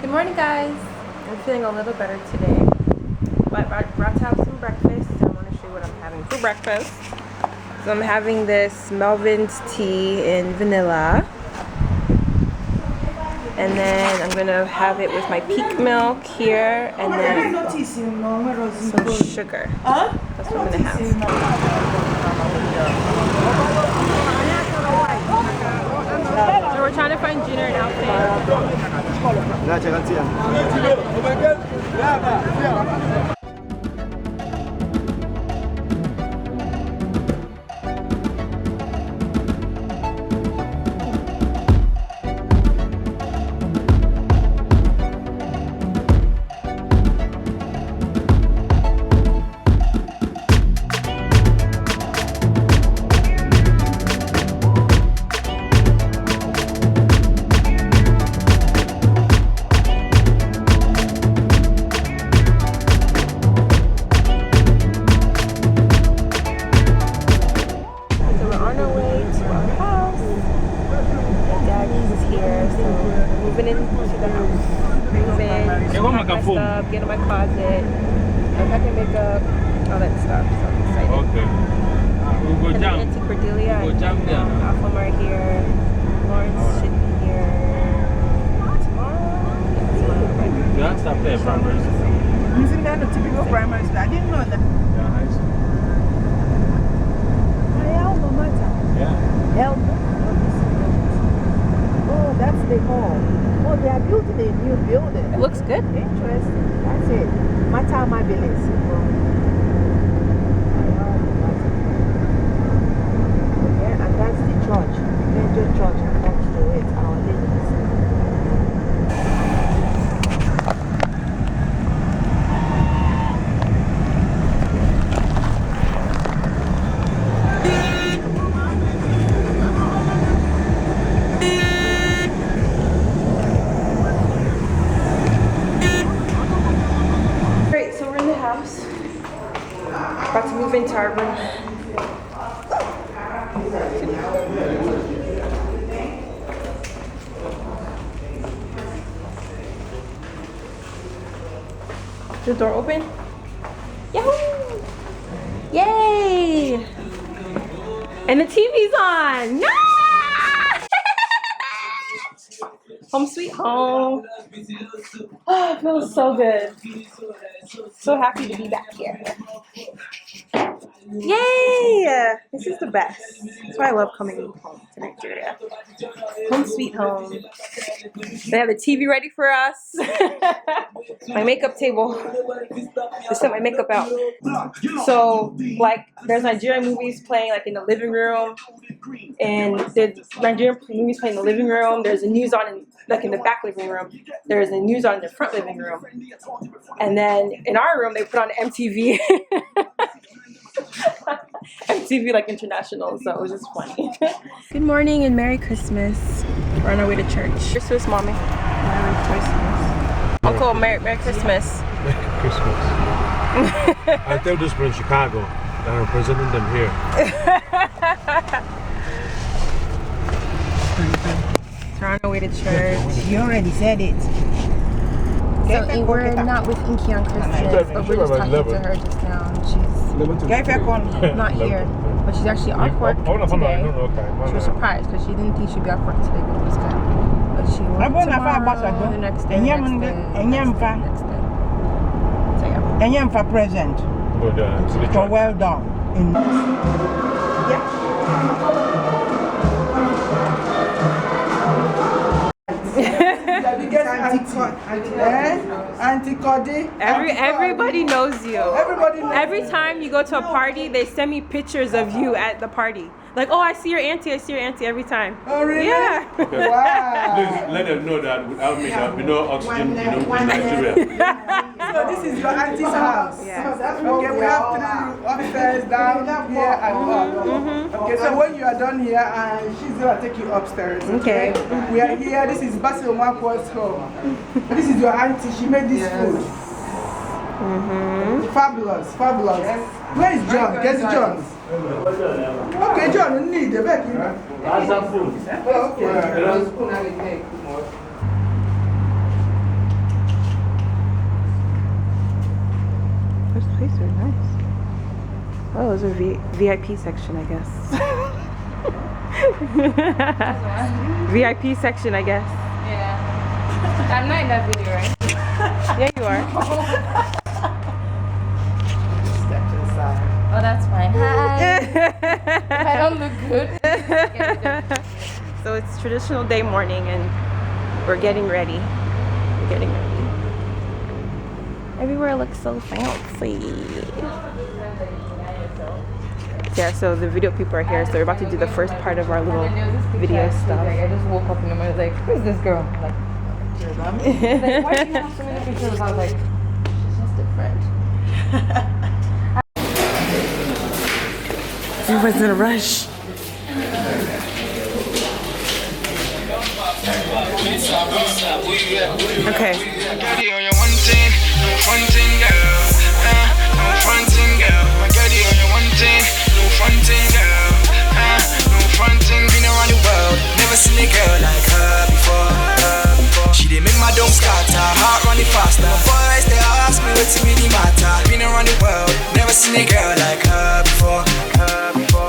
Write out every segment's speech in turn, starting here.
Good morning, guys. I'm feeling a little better today, but I brought to have some breakfast. So I want to show you what I'm having for breakfast. So I'm having this Melvin's tea in vanilla, and then I'm gonna have it with my peak milk here, and then some sugar. That's what I'm gonna have. So we're trying to find Junior an outfit. Get in my closet, unpacking makeup, all that stuff. So I'm excited. Okay. We'll go and then into Cordelia. Alpha are here. Lawrence should be here tomorrow. You asked after a primary school. Isn't that a typical primary school? I didn't know that. Yeah, high school. Yeah. Oh, that's the hall. Oh, they are building a new building. It looks good. Interesting. That's it. Mata my village. Yeah, and that's the church. Major church next to it, Our Ladies. About to move into our room. Is the door open? Yahoo! Yay! And the TV's on! No! Home sweet home. Oh, it feels so good. So happy to be back here. Yay! This is the best. That's why I love coming home to Nigeria. Home sweet home. They have the TV ready for us. My makeup table. They set my makeup out. So, like, there's Nigerian movies playing like in the living room, and there's Nigerian movies playing in the living room. There's the news on in the back living room. There's the news on in the front living room, and then in our room they put on MTV. MTV like international, so it was just funny. Good morning and Merry Christmas. We're on our way to church. Christmas, mommy. Merry Christmas. Uncle, Merry Christmas. Merry Christmas. I tell this from Chicago that I'm representing them here. We're on our way to church. You already said it. So we're not with Nkwu on Christmas, but we're just talking to her just now. And she's not here, but she's actually off work today. She was surprised because she didn't think she'd be off work today, but it was good. But she worked tomorrow, the next day, next day. So yeah. And you for present. So well done. Yeah. Everybody knows you. Everybody knows Every time you go to a party, they send me pictures of you at the party. Like, oh, I see your auntie every time. Oh, really? Yeah. Wow. Please let them know that without me, there'll be no oxygen in Nigeria. So this is your auntie's house. Yeah. Okay, we have 3 upstairs, down here, and up. Okay, so when you are done here, she's gonna take you upstairs. Okay. We are here. This is Basil Marco's home. This is your auntie. She made this food. Fabulous, fabulous. Where is John? Get John. Okay, John, you need the back. That's a food. Okay. those are VIP section, I guess. VIP section, I guess. Yeah. I'm not in that video, right? Yeah, you are. Step to the side. Oh, that's fine. Hi. If I don't look good. So it's traditional day morning and we're getting ready. We're getting ready. Everywhere looks so fancy. Yeah, so the video people are here, so we're about to do the first part of our little video stuff. I just woke up and I was like, who's this girl? I'm like, like, why do you have so many pictures? I was like, she's just different. Everyone's in a rush. Okay. Never seen a girl like her before. She did make my dome scatter, heart running faster. Boys they ask me what's really matter. Been around the world, never seen a girl like her before.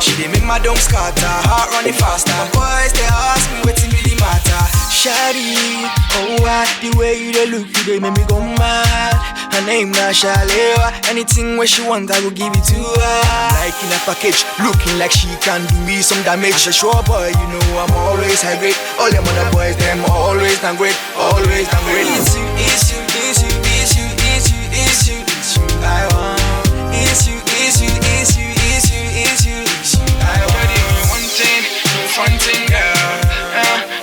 She did make my dome scatter, heart running faster. Boys they ask me what's really matter. Shawty, oh the way you dey look, you dey make me go mad. Her name na Shalewa. Anything where she want, I will give it to her. Like in a package, looking like she can do me some damage. A sure boy, you know I'm always high grade. All them other boys, them always done great, always done great. It's you, it's you, it's you, it's you, it's you, it's you, it's you. I want. It's you, it's you, it's you, it's you, it's you, it's you. I want. Got it on your one thing, no fronting, girl.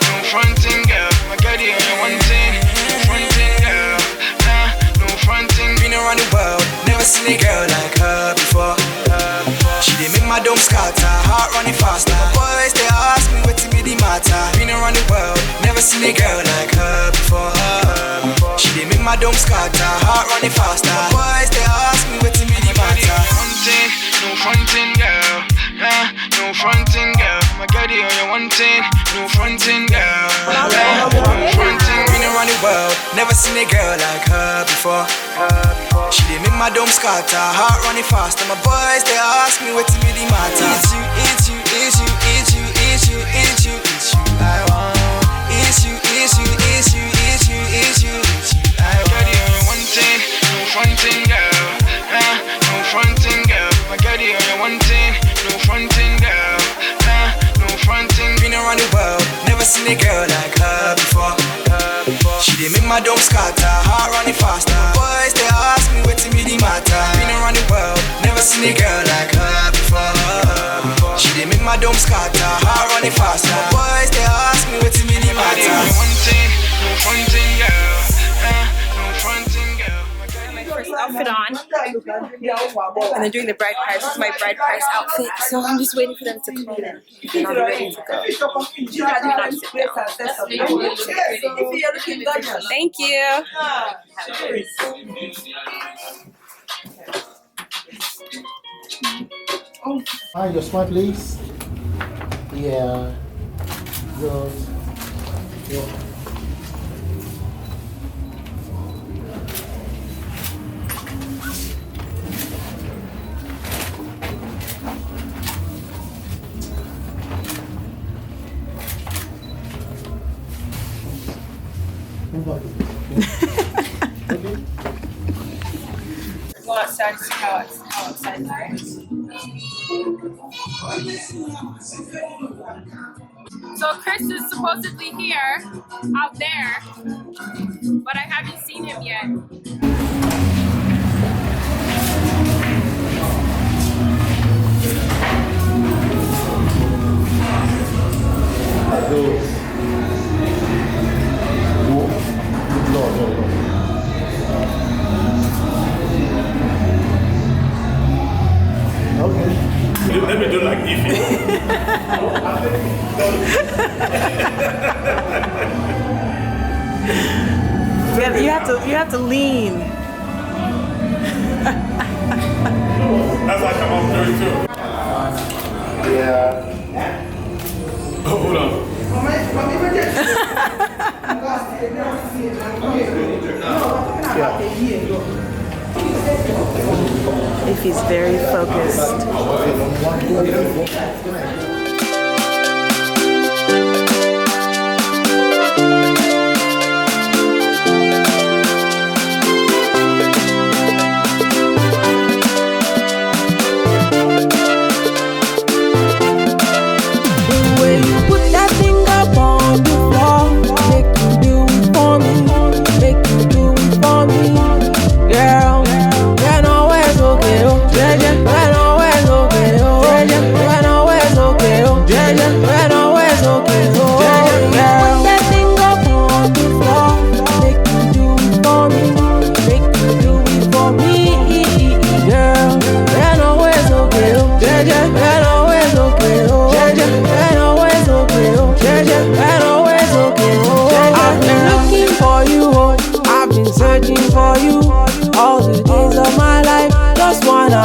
No fronting, girl. I got it on your one thing, no fronting, girl. No fronting. Been around the world, never seen a girl like her before. She did make my dome scatter, heart running faster. Boys they ask me what's really matter. Been around the world, never seen a girl like her before. She did make my dome scatter, heart running faster. Boys they ask me what's really matter. One thing, no fronting, girl. No fronting, girl. My gaddy on your one thing, no fronting, girl. No fronting. Been around the world, never seen a girl like her before. She did make my dome scatter, heart running faster. My boys they ask me what's really matter. It's you, it's you, it's you, it's you, it's you, it's you, it's you. I want. It's you, it's you, it's you, it's you, it's you, it's you. I want. Gaddy on your one thing, no fronting, girl. No fronting, girl. My gaddy on your one thing, no fronting, girl. No fronting. Been around the world, never seen a girl like her before. She did make my dome scatter, heart running faster. Boys they ask me what's really matter. Been around the world, never seen a girl like her before. She did make my dome scatter, heart running faster. Boys they ask me what's really matter. One thing, no fronting, girl. No fronting, girl. First outfit on, and they're doing the bride price. This is my bride price outfit, so I'm just waiting for them to come in and I'll be ready to go. Do not sit down. Thank you. Hi, your smile, please. Yeah. Good. Yeah. Go outside to see how outside is. So Chris is supposedly here, out there, but I haven't seen him yet. Let me do like Ify. You have to lean. That's like I'm up there too. Yeah. Oh, hold on. Ify's very focused.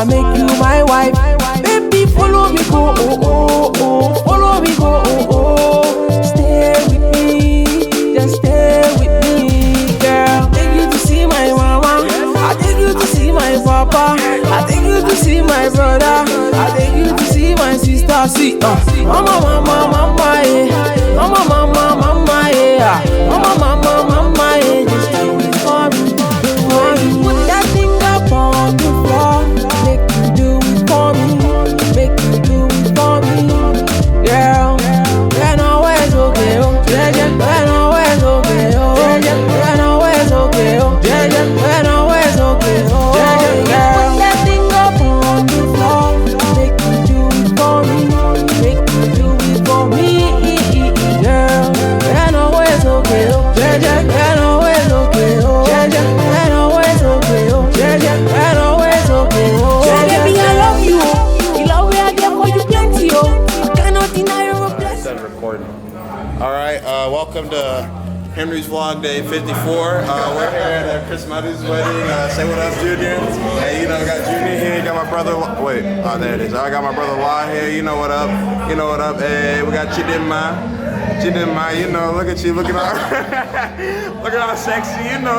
Make you my wife, baby. Follow me, go, oh, oh, oh. Follow me, go, oh, oh. Stay with me, just stay with me, girl. Take you to see my mama, I take you to see my papa, I take you to see my brother, I take you to see my sister. See, mama, mama, mama, yeah. Mama, mama, mama, yeah. Mama, mama, mama, yeah. Just do it for me, for me. Put that thing up on the floor. Make you do it for me, girl. When always okay, oh, when always okay, oh, when always okay, oh, when always okay, oh, girl. Put that thing up on the floor. Make you do it for me, make you do it for me, girl. When always okay, oh, when always okay, oh, when always okay, oh, when always okay, oh. Baby, I love you. Alright, welcome to Henry's Vlog Day 54. We're here at Chris Muddy's wedding. Say what up, Junior. Hey, you know, I got Junior here, got my brother, wait, oh, there it is. I got my brother La here, you know what up, you know what up. Hey, we got Chidinma, you know, look at you, look at all, look at how sexy, you know.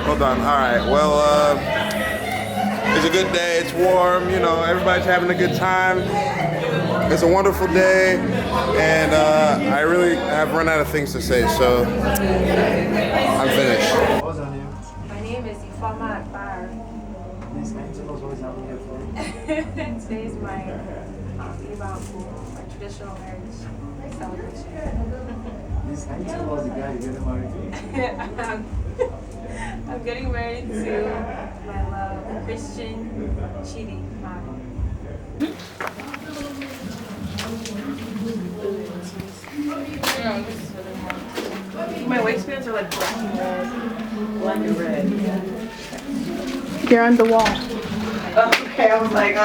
Hold on, alright, well, it's a good day, it's warm, you know, everybody's having a good time. It's a wonderful day, and I really have run out of things to say, so I'm finished. My name is Ifyvonne. Today is my igbankwu, my traditional marriage celebration. This Nkwu was the guy you're getting married to? I'm getting married to my love, Christian Chidi. My waistbands are like black and red. Black and red. You're on the wall. Okay, I was like,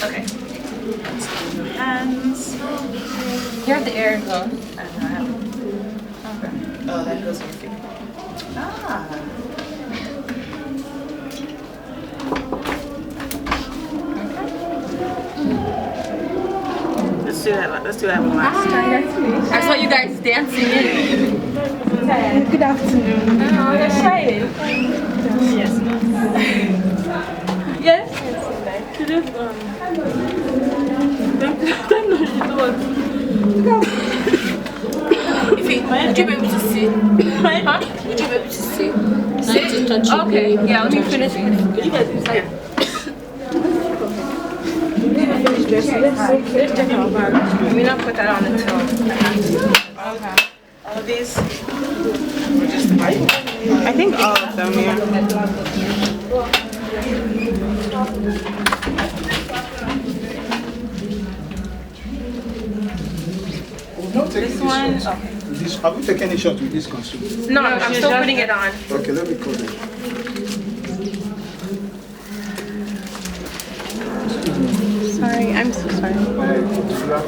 Okay. Hands. You have the air gun. I don't know. Okay. Oh, that goes with you. Ah. Let's do that one last time. I saw you guys dancing in. Good afternoon. Oh, you're shining. Yes. Yes? Would you be able to see? Huh? Would you be able to see? Okay, yeah, let me finish. Could you guys do that? Let me not put that on until I have to. Okay. All of these? I think all of them, yeah. This one? Okay. Have you taken any shot with this consumer? No, I'm still putting it on. Okay, let me call it. Sorry, I'm so sorry.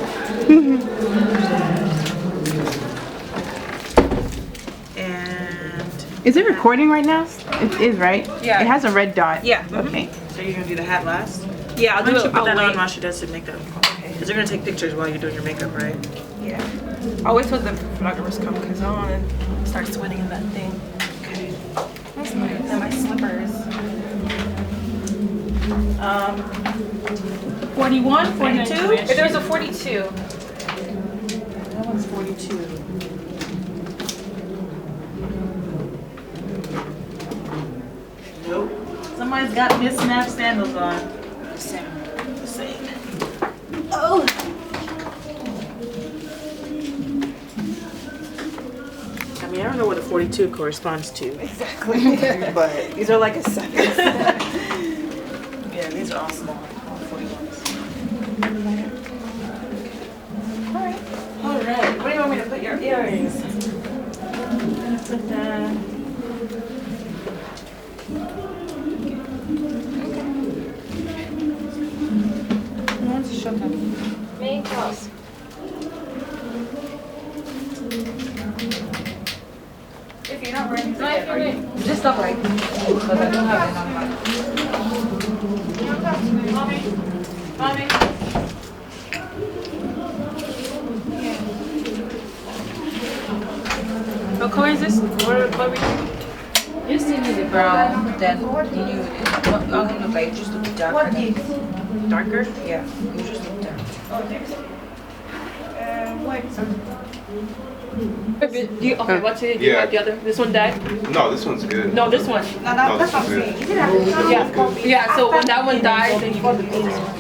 And Is it recording right now? It is, right? Yeah. It has a red dot. yeah. Okay. So you're gonna do the hat last? Yeah, I'll do it. Put that on while she does the makeup. Okay. Because you're gonna take pictures while you're doing your makeup, right? Yeah. I'll wait till the photographers come because I don't want to start sweating in that thing. Okay. That's nice. And my slippers. 41, 42? If there's a 42. That one's 42. Nope. Somebody's got mismatched sandals on. Same. Oh. I mean, I don't know what a 42 corresponds to. Exactly. But these are like a 7. Yeah, these are all small. All 41s. All right. Where do you want me to put your earrings? I'm gonna put that. Main course. If you're not ready for it, Just stop like because I don't have enough. Mommy. What color is this? What are we doing? You see me the brown, then you look like just look darker. What darker? Yeah, you just look dark. Okay, what's it? Yeah. The other? This one died? No, this one's good. No, this one. No, this one's good. Yeah, so when that one dies, then you can do this one.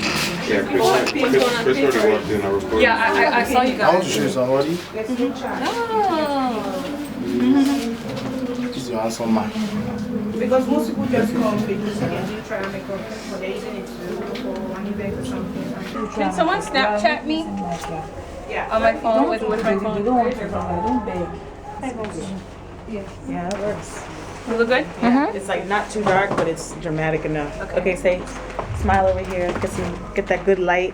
Yeah, Chris already walked in. I recorded. Yeah, I saw you guys. I want to show you somebody. This is your handsome man. Because most people just come because they try to make up for they're using it for an event or something. Can someone Snapchat me? Yeah. On my phone with my phone. You don't want to don't beg. Yeah, that works. You look good? It's like not too dark, but it's dramatic enough. Okay, say smile over here. Get that good light.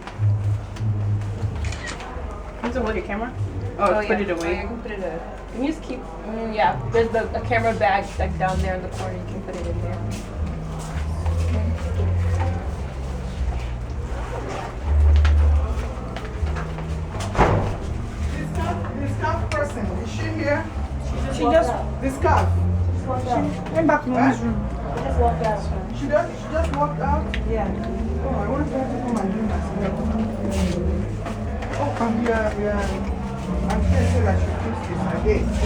Can you hold your camera? Oh, put it away. You can put it away. Can you just keep, yeah, there's a camera bag like down there in the corner. You can put it in there. This calf person, is she here? This calf. Went back to mom's room. She just walked out. She just walked out? Yeah. Oh, I want her to come and do myself. Oh, yeah. I'm sure that she fix this again. This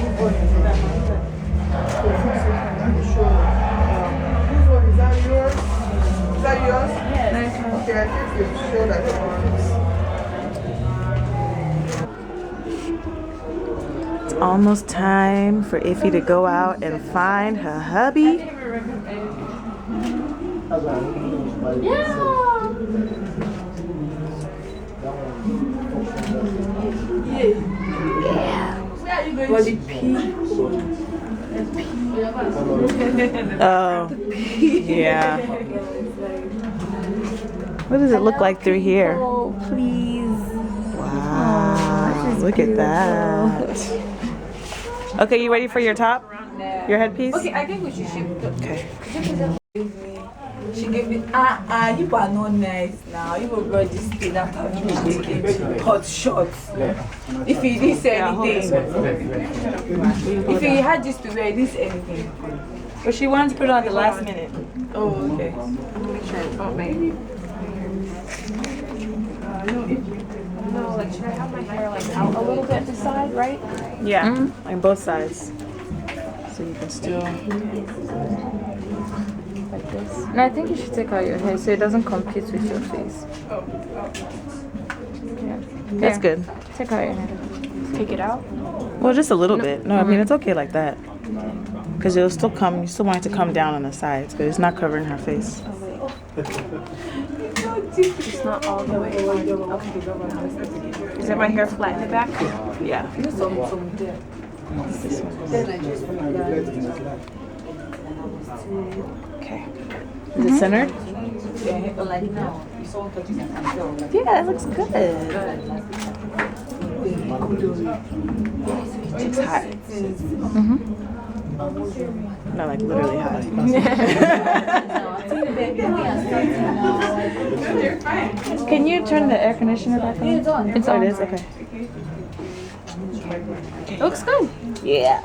one, is that yours? Is that yours? Yes. Okay, I think you show that yours. It's almost time for Ify to go out and find her hubby. Oh, yeah. What does it look like through here? Oh, please. Wow, look at that. Okay, you ready for your top? Your headpiece? Okay, I think we should shift. Okay. She gave me, you are not nice now. You will brought this thing after you taking hot shots. If you didn't say anything, if you had this to wear, you didn't say anything. But she wanted to put it on at the last minute. Oh, okay. Make sure it's not maybe. No, like, should I have my hair like out a little bit at the side, right? Yeah, on both sides. So you can still. Like this. No, I think you should take out your hair so it doesn't compete with your face. Yeah. That's good. Take out your hair. Take it out? Well, just a little bit. No, I mean, it's okay like that. Because it'll still come, you still want it to come down on the sides, but it's not covering her face. Oh, wait. It's not all the way. Okay. Is that my hair flat in the back? Yeah. This one. Okay. Is it centered? Yeah, it looks good. It's hot. Not like literally high. Can you turn the air conditioner back on? It's on. It's on. It is? Okay. It looks good. Yeah.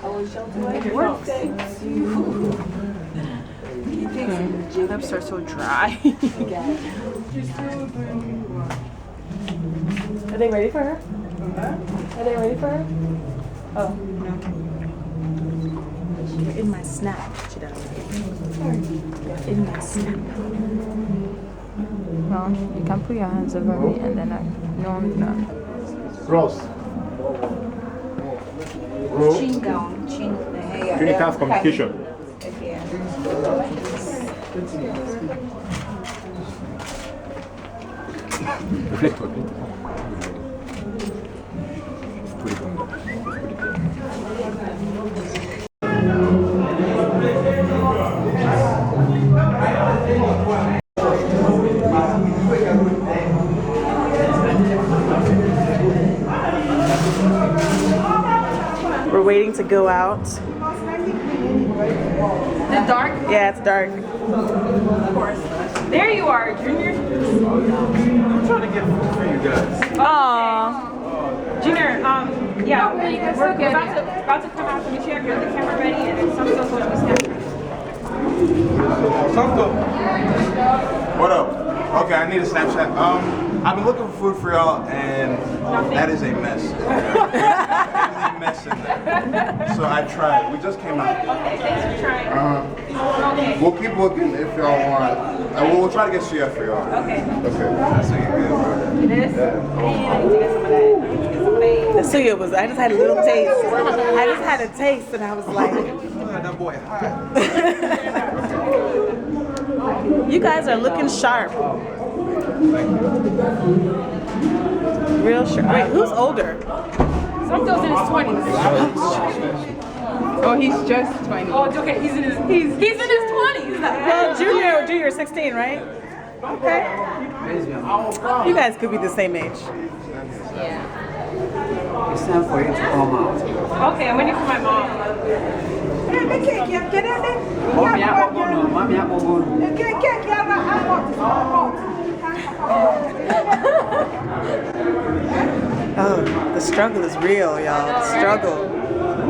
Lips are so dry. Are they ready for her? Are they ready for her? Oh, no. You're in my snap. You're in my snap. No, you can put your hands over me and then no. Ross. Chin down, chin. Clinical communication. We're waiting to go out. Is it dark? Yeah, it's dark. Of course. There you are, Junior. I'm trying to get food for you guys. Aww. Junior, yeah, we're about to come out to meet you. Have the camera ready and some stuff will be snapped. What up? Okay, I need a Snapchat. I've been looking for food for y'all, and that is a mess. There's a mess in there. So I tried. We just came out. Okay, thanks for trying. Okay. We'll keep looking if y'all want. We'll try to get CF for y'all. Okay. Okay. That's what you good, bro. It is? Yeah. I need to get some of that. The suya was, I just had a little taste. I just had a taste and I was like. That boy hot. You guys are looking sharp. Real sharp. Wait, who's older? Something's in his 20s. Oh, he's just 20. Oh, okay, he's in his 20s. Well, Junior 16, right? Okay. You guys could be the same age. It's time for you to come out. Okay, I'm waiting for my mom. Oh, the struggle is real, y'all. The struggle. I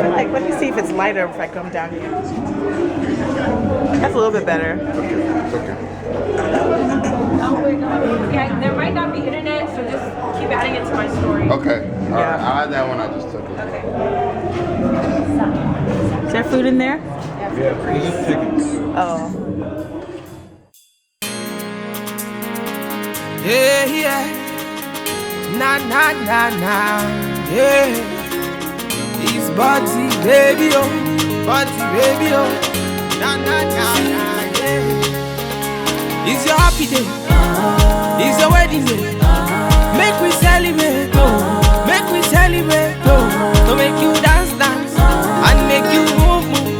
feel like, let me see if it's lighter if I come down here. That's a little bit better. Yeah, there might not be internet, so just keep adding it to my story. Okay. All right. I'll add that one. I just took it. Okay. Is there food in there? Yeah, chickens. Oh. Yeah, yeah. Nah, nah, nah, nah. Yeah. It's Bodzy, baby, oh. Bodzy, baby, oh. Nah, nah, nah, nah, yeah. It's your happy day. It's your wedding day. Make we celebrate, oh. Make we celebrate, oh. To make you dance, dance. And make you move, move.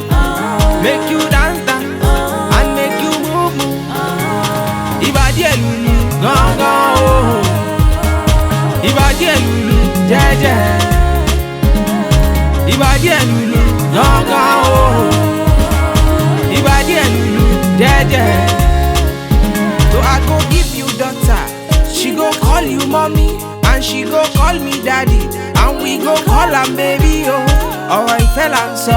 Make you dance, dance. And make you move, move. Ibadi elulu, gong, gong, oh. Ibadi elulu, jeje. Ibadi elulu, gong, gong, oh. Ibadi elulu, jeje. So I go give you daughter, she go call you mommy, and she go call me daddy, and we go call her baby, oh. Alright, fella, so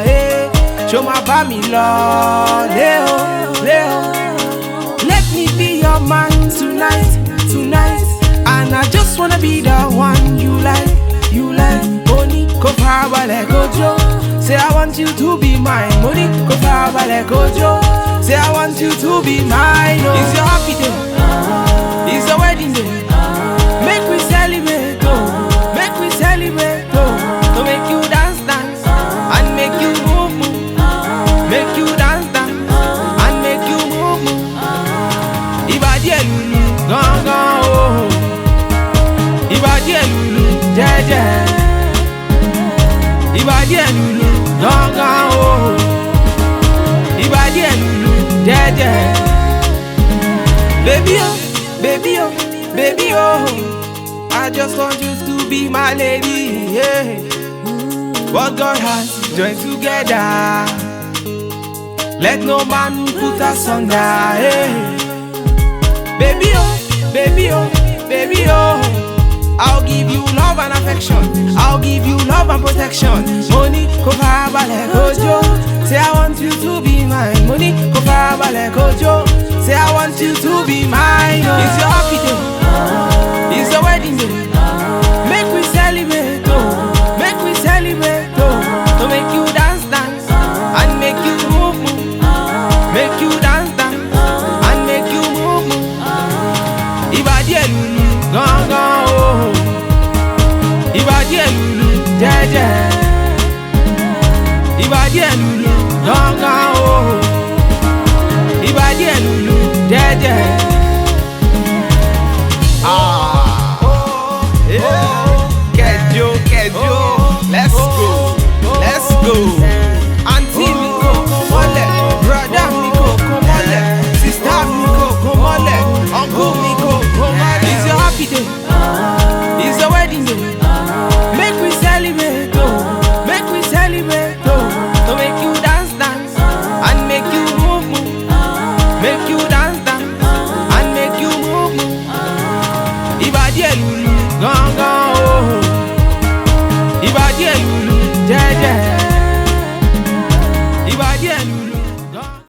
hey, show my bami love, Leo, Leo. Let me be your man tonight, tonight, and I just wanna be the one you like, you like. Money, go power like Ojo. Say I want you to be mine. Money, go power like Ojo. Say I want you to be mine. Oh. It's your happy day. It's your wedding day. Make we celebrate, oh. Make we celebrate, oh. To make you dance, dance, and make you move, move. Make you dance, dance, and make you move, move. Ibadi elulu, gong, gong, oh. Ibadi elulu, jeje. Ibadi elulu, gong, gong, oh. Ibadi elulu, jeje. Baby oh, baby oh, baby oh. I just want you to be my lady. Yeah. What God has joined together, let no man put us under. Yeah. Baby oh, baby oh, baby oh. I'll give you love and affection. I'll give you love and protection. Money, go like Ojo. Say I want you to be mine. Money, go like Ojo. Say I want you to be mine. It's your happy day. It's your wedding day. Make we celebrate.